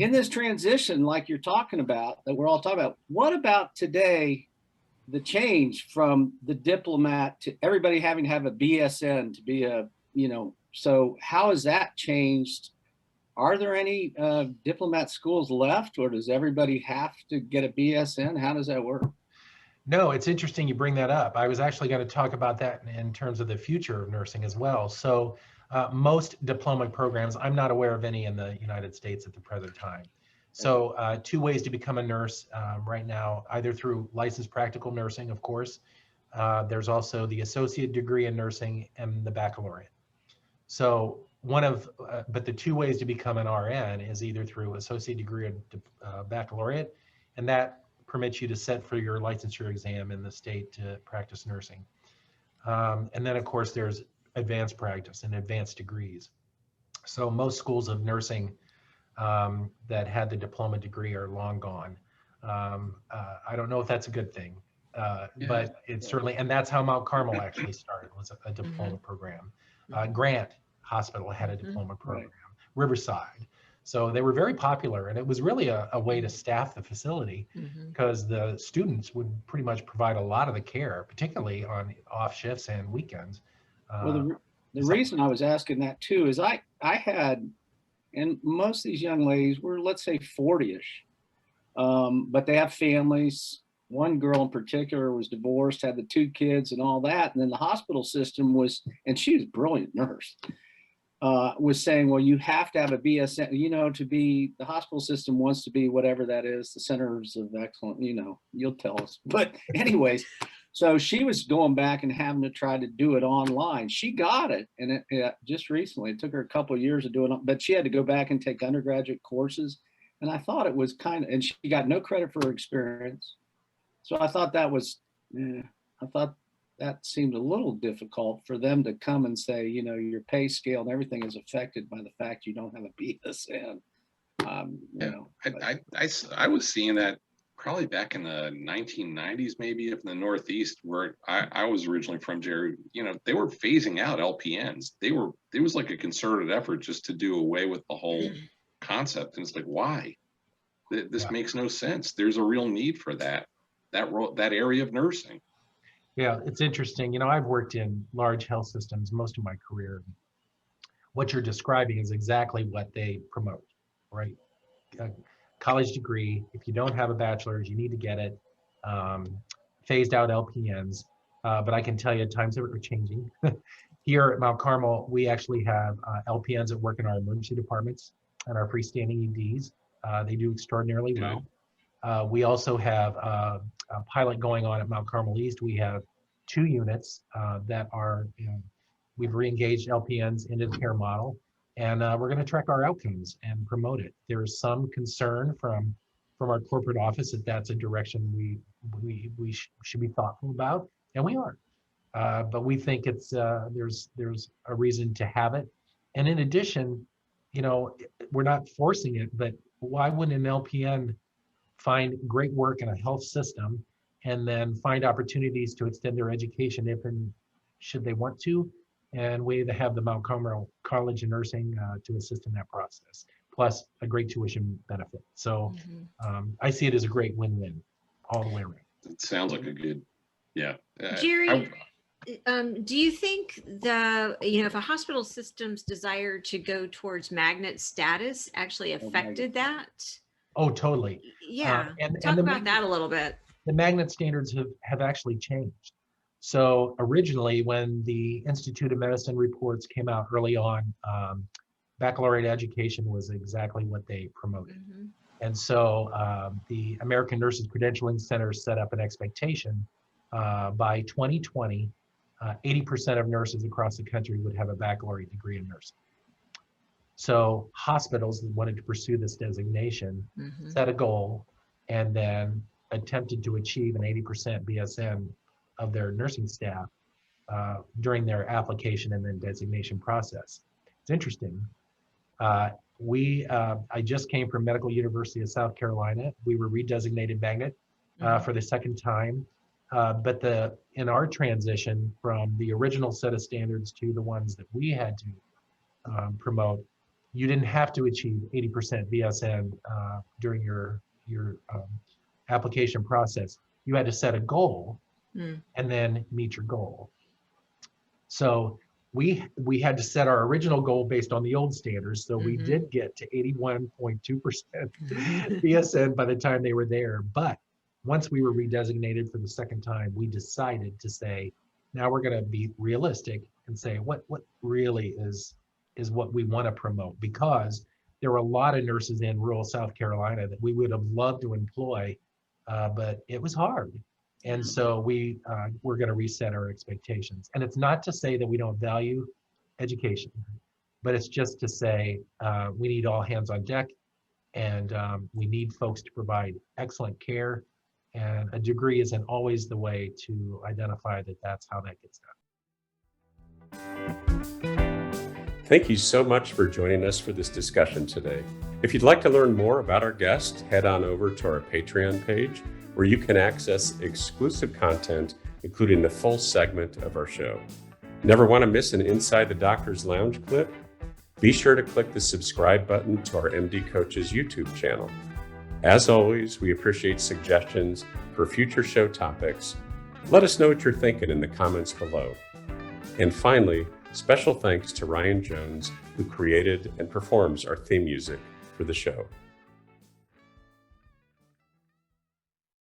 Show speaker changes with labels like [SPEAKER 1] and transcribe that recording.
[SPEAKER 1] in this transition, like you're talking about, that we're all talking about, what about today, the change from the diplomat to everybody having to have a BSN to be a, so how has that changed? Are there any diplomat schools left, or does everybody have to get a BSN? How does that work?
[SPEAKER 2] No, it's interesting you bring that up. I was actually going to talk about that in terms of the future of nursing as well. So most diploma programs, I'm not aware of any in the United States at the present time. So two ways to become a nurse right now, either through licensed practical nursing, of course. There's also the associate degree in nursing and the baccalaureate. So but the two ways to become an RN is either through associate degree or baccalaureate, and that permits you to sit for your licensure exam in the state to practice nursing. And then of course there's advanced practice and advanced degrees. So most schools of nursing that had the diploma degree are long gone. I don't know if that's a good thing, but it's certainly, and that's how Mount Carmel actually started, was a diploma program. Grant Hospital had a diploma program, Riverside. So they were very popular, and it was really a way to staff the facility because the students would pretty much provide a lot of the care, particularly on off shifts and weekends.
[SPEAKER 1] Well, the reason I was asking that too is I had, and most of these young ladies were, let's say 40-ish, but they have families. One girl in particular was divorced, had the 2 kids and all that. And then the hospital system was, and she was a brilliant nurse, was saying, well, you have to have a BSN, to be, the hospital system wants to be whatever that is, the centers of excellence, you'll tell us. But anyways, so she was going back and having to try to do it online. She got it. And it just recently, it took her a couple of years of doing it, but she had to go back and take undergraduate courses. And I thought it was and she got no credit for her experience. So I thought that was, I thought that seemed a little difficult for them to come and say, your pay scale and everything is affected by the fact you don't have a BSN.
[SPEAKER 3] I was seeing that probably back in the 1990s, maybe up in the Northeast, where I was originally from, Jerry. They were phasing out LPNs. It was like a concerted effort just to do away with the whole concept. And it's like, why? This makes no sense. There's a real need for that area of nursing.
[SPEAKER 2] Yeah, it's interesting. I've worked in large health systems most of my career. What you're describing is exactly what they promote, right? A college degree, if you don't have a bachelor's, you need to get it. Phased out LPNs, but I can tell you times are changing. Here at Mount Carmel, we actually have LPNs that work in our emergency departments and our freestanding EDs. They do extraordinarily well. We also have a pilot going on at Mount Carmel East. We have 2 units that are, we've re-engaged LPNs into the care model, and we're going to track our outcomes and promote it. There's some concern from our corporate office that that's a direction we should be thoughtful about, and we are. But we think it's there's a reason to have it. And in addition, we're not forcing it, but why wouldn't an LPN find great work in a health system and then find opportunities to extend their education if and should they want to? And we have the Mount Carmel College of Nursing to assist in that process, plus a great tuition benefit. So I see it as a great win-win all the way around.
[SPEAKER 3] It sounds like a good,
[SPEAKER 4] Jerry, do you think if a hospital system's desire to go towards magnet status actually affected that?
[SPEAKER 2] Oh, totally.
[SPEAKER 4] Yeah, talk about that a little bit.
[SPEAKER 2] The magnet standards have actually changed. So originally, when the Institute of Medicine reports came out early on, baccalaureate education was exactly what they promoted. And so the American Nurses Credentialing Center set up an expectation by 2020, 80% of nurses across the country would have a baccalaureate degree in nursing. So hospitals that wanted to pursue this designation set a goal and then attempted to achieve an 80% BSN of their nursing staff during their application and then designation process. It's interesting. I just came from Medical University of South Carolina. We were redesignated magnet for the 2nd time. But in our transition from the original set of standards to the ones that we had to promote, you didn't have to achieve 80% BSN during your application process. You had to set a goal and then meet your goal. So we had to set our original goal based on the old standards. So we did get to 81.2% BSN by the time they were there. But once we were redesignated for the second time, we decided to say, now we're going to be realistic and say what really is what we want to promote, because there were a lot of nurses in rural South Carolina that we would have loved to employ, but it was hard. And so we're going to reset our expectations. And it's not to say that we don't value education, but it's just to say we need all hands on deck, and we need folks to provide excellent care. And a degree isn't always the way to identify that that's how that gets done.
[SPEAKER 5] Thank you so much for joining us for this discussion today. If you'd like to learn more about our guest, head on over to our Patreon page, where you can access exclusive content, including the full segment of our show. Never want to miss an Inside the Doctor's Lounge clip? Be sure to click the subscribe button to our MD Coaches YouTube channel. As always, we appreciate suggestions for future show topics. Let us know what you're thinking in the comments below. And finally, special thanks to Ryan Jones, who created and performs our theme music for the show.